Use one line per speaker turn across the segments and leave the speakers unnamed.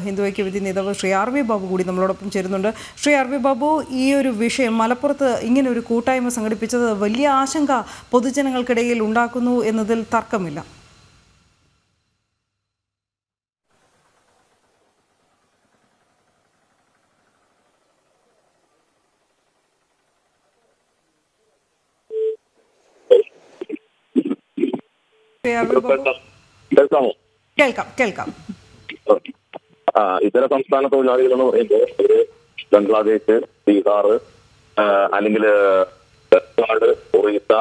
ഹിന്ദു ഐക്യവേദി നേതാവ് Shri R V Babu കൂടി നമ്മളോടൊപ്പം ചേരുന്നുണ്ട്. ശ്രീ ആർ വി ബാബു, ഈ ഒരു വിഷയം മലപ്പുറത്ത് ഇങ്ങനെ ഒരു കൂട്ടായ്മ സംഘടിപ്പിച്ചത് വലിയ ആശങ്ക പൊതുജനങ്ങൾക്കിടയിൽ ഉണ്ടാക്കുന്നു എന്നതിൽ തർക്കമില്ല. കേൾക്കാം.
ഇതര സംസ്ഥാന തൊഴിലാളികൾ എന്ന് പറയുമ്പോൾ ബംഗ്ലാദേശ്, ബീഹാർ, അല്ലെങ്കിൽ തമിഴ്നാട്, ഒറീസ,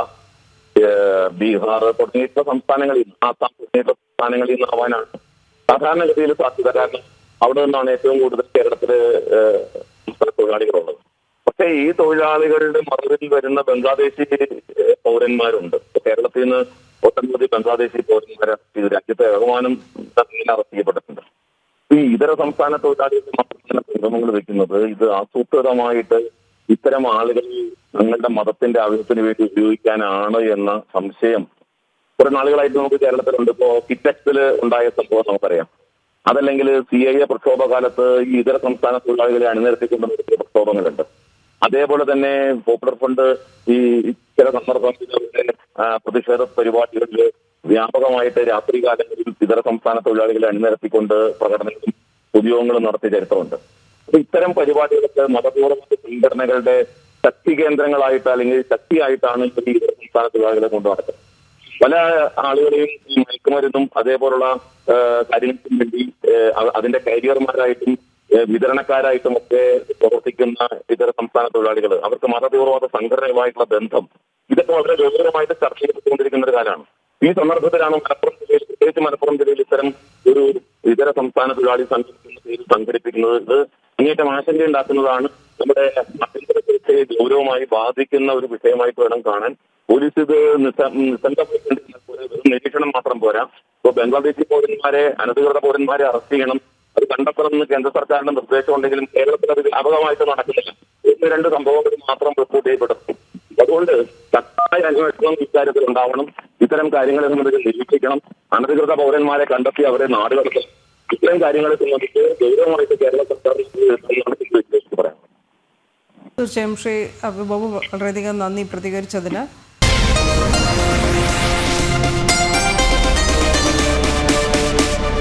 ബീഹാർ തുടങ്ങിയിട്ടുള്ള സംസ്ഥാനങ്ങളിൽ, ആസാം തുടങ്ങിയിട്ടുള്ള സംസ്ഥാനങ്ങളിൽ നിന്നാവാനാണ് സാധാരണഗതിയിൽ സാധ്യത. കാരണം അവിടെ നിന്നാണ് ഏറ്റവും കൂടുതൽ കേരളത്തില് സംസ്ഥാന തൊഴിലാളികളുള്ളത്. പക്ഷേ ഈ തൊഴിലാളികളുടെ മറവിൽ വരുന്ന ബംഗ്ലാദേശി പൗരന്മാരുണ്ട്. കേരളത്തിൽ നിന്ന് ഒട്ടനവധി ബംഗ്ലാദേശി പൗരന്മാരെ രാജ്യത്തെ ഏകമാനം അറസ്റ്റ് ചെയ്യപ്പെട്ടിട്ടുണ്ട്. ഈ ഇതര സംസ്ഥാന തൊഴിലാളികളുടെ മാത്രമാണ് നിയമങ്ങൾ വെക്കുന്നത്. ഇത് ആസൂത്രിതമായിട്ട് ഇത്തരം ആളുകൾ തങ്ങളുടെ മതത്തിന്റെ ആവശ്യത്തിന് വേണ്ടി ഉപയോഗിക്കാനാണ് എന്ന സംശയം കുറെ നാളുകളായിട്ട് നമുക്ക് കേരളത്തിലുണ്ട്. ഇപ്പോ കിറ്റക്സിൽ ഉണ്ടായ സംഭവം നമുക്കറിയാം. അതല്ലെങ്കിൽ CIA പ്രക്ഷോഭകാലത്ത് ഈ ഇതര സംസ്ഥാന തൊഴിലാളികളെ അണിനിരത്തിക്കൊണ്ട് നടത്തിയ പ്രക്ഷോഭങ്ങളുണ്ട്. അതേപോലെ തന്നെ പോപ്പുലർ ഫ്രണ്ട് ഈ ചില സന്ദർഭങ്ങളിലെ പ്രതിഷേധ പരിപാടികളിൽ വ്യാപകമായിട്ട് രാത്രികാലങ്ങളിൽ ഇതര സംസ്ഥാന തൊഴിലാളികളെ അണിനിരത്തിക്കൊണ്ട് പ്രകടനങ്ങളും പൊതുയോഗങ്ങളും നടത്തിയ ചരിത്രമുണ്ട്. അപ്പൊ ഇത്തരം പരിപാടികളൊക്കെ മതപൂർവ്വ സംഘടനകളുടെ ശക്തി കേന്ദ്രങ്ങളായിട്ട് അല്ലെങ്കിൽ ശക്തിയായിട്ടാണ് ഈ ഇതര സംസ്ഥാന തൊഴിലാളികളെ കൊണ്ടു നടക്കുന്നത്. പല ആളുകളെയും ഈ മയക്കുമരുന്നും അതേപോലുള്ള കാര്യങ്ങൾക്കും വേണ്ടി അതിന്റെ കരിയർമാരായിട്ടും വിതരണക്കാരായിട്ടും ഒക്കെ പ്രവർത്തിക്കുന്ന ഇതര സംസ്ഥാന തൊഴിലാളികൾ, അവർക്ക് മതതീവ്രവാദ സംഘടനയുമായിട്ടുള്ള ബന്ധം, ഇതൊക്കെ വളരെ ഗൗരവമായിട്ട് ചർച്ച ചെയ്തുകൊണ്ടിരിക്കുന്ന ഒരു കാലമാണ്. ഈ സന്ദർഭത്തിലാണ് മലപ്പുറം ജില്ലയിൽ, പ്രത്യേകിച്ച് മലപ്പുറം ജില്ലയിൽ ഇത്തരം ഒരു ഇതര സംസ്ഥാന തൊഴിലാളി സംഘം എന്ന പേരിൽ സംഘടിപ്പിക്കുന്നത്. ഇത് അങ്ങേറ്റം ആശങ്കയുണ്ടാക്കുന്നതാണ്. നമ്മുടെ ആഭ്യന്തര സുരക്ഷയെ ഗൗരവമായി ബാധിക്കുന്ന ഒരു വിഷയമായിട്ട് വേണം കാണാൻ. പോലീസ് ഇത് നിരീക്ഷണം മാത്രം പോരാ. ഇപ്പൊ ബംഗ്ലാദേശി പൗരന്മാരെ, അനധികൃത പൗരന്മാരെ അറസ്റ്റ് ചെയ്യണം, അത് കണ്ടെത്തണമെന്ന് കേന്ദ്ര സർക്കാരിന്റെ നിർദ്ദേശം ഉണ്ടെങ്കിലും കേരളത്തിൽ അത് വ്യാപകമായിട്ട് നടക്കുന്നില്ല. 1-2 സംഭവങ്ങൾ മാത്രം റിപ്പോർട്ട് ചെയ്യപ്പെടുന്നു. അതുകൊണ്ട് ശക്തമായ അന്വേഷണം ഇക്കാര്യത്തിൽ ഉണ്ടാവണം. ഇത്തരം കാര്യങ്ങളെ സംബന്ധിച്ച് നിരീക്ഷിക്കണം. അനധികൃത പൗരന്മാരെ കണ്ടെത്തി അവരെ നാടുകടത്തണം. ഇത്തരം കാര്യങ്ങളെ സംബന്ധിച്ച് ഗൗരവമായിട്ട് കേരള സർക്കാർ പറയാം.
തീർച്ചയായും ശ്രീ ആർ വി ബാബു, വളരെയധികം നന്ദി പ്രതികരിച്ചതിന്.